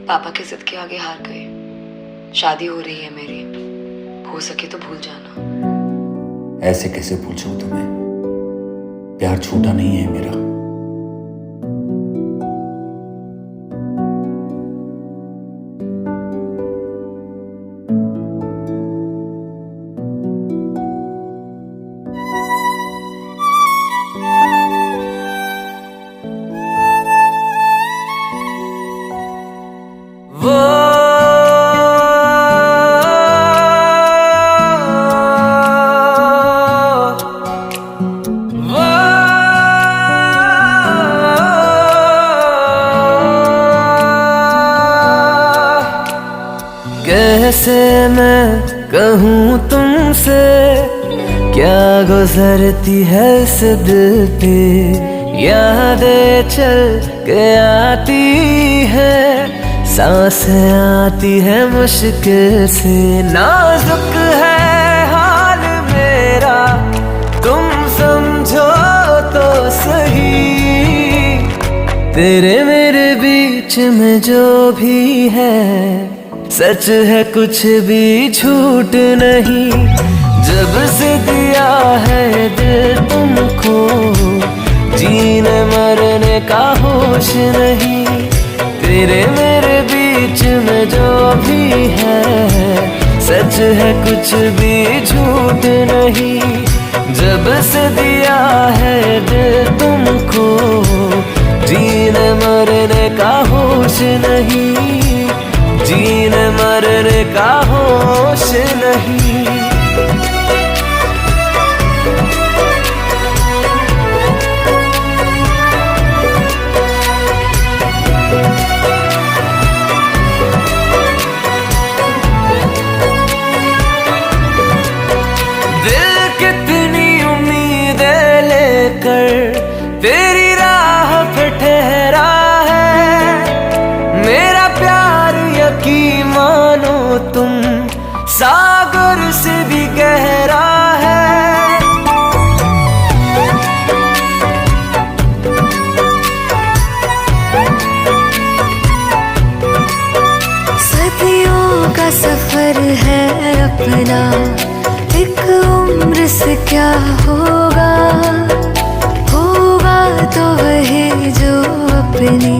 पापा की जिद के आगे हार गए। शादी हो रही है मेरी, हो सके तो भूल जाना। ऐसे कैसे भूल जाऊं तुम्हें? प्यार छूटा नहीं है मेरा। कैसे मैं कहूँ तुमसे क्या गुजरती है इस दिल पे, यादें चल के आती है, सांसें आती है मुश्किल से। नाजुक है हाल मेरा, तुम समझो तो सही। तेरे मेरे बीच में जो भी है सच है, कुछ भी झूठ नहीं। जब से दिया है दिल तुमको, जीने मरने का होश नहीं। तेरे मेरे बीच में जो भी है सच है, कुछ भी झूठ नहीं। जब से दिया है दिल तुमको, जीने मरने का होश नहीं। जीने मरने का होश नहीं। दिल कितनी उम्मीदें लेकर तेरी राह पे ठहरा है। मेरा प्यार यकीन मानो तुम, सागर से भी गहरा है। सदियों का सफर है अपना, एक उम्र से क्या होगा। होगा तो वही जो अपनी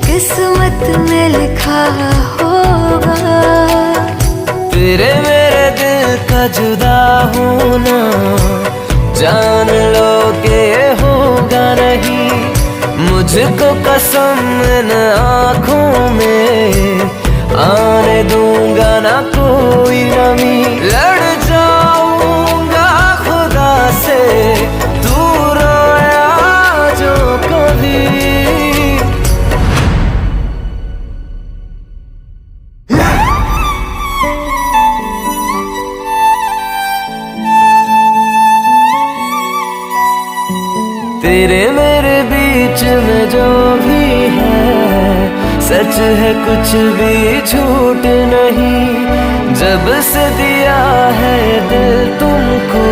किस्मत में लिखा होगा। तेरे मेरे दिल का जुदा होना, जान लो कि होगा नहीं। मुझको कसम इन आँखों में आने दूंगा ना कोई नमी। लड़ जाऊंगा खुदा से, तू रोया जो कभी। तेरे मेरे बीच में जो भी है सच है, कुछ भी झूठ नहीं। जब से दिया है दिल तुमको,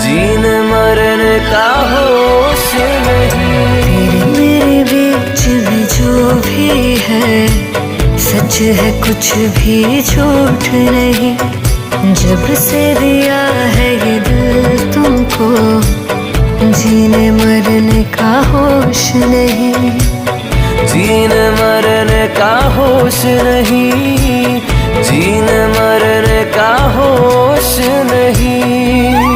जीने मरने का होश नहीं। मेरे बीच में जो भी है सच है, कुछ भी झूठ नहीं। जब से दिया है ये दिल तुमको, जीने मरने का होश नहीं। जीने मरने का होश नहीं। जीने मरने का होश नहीं।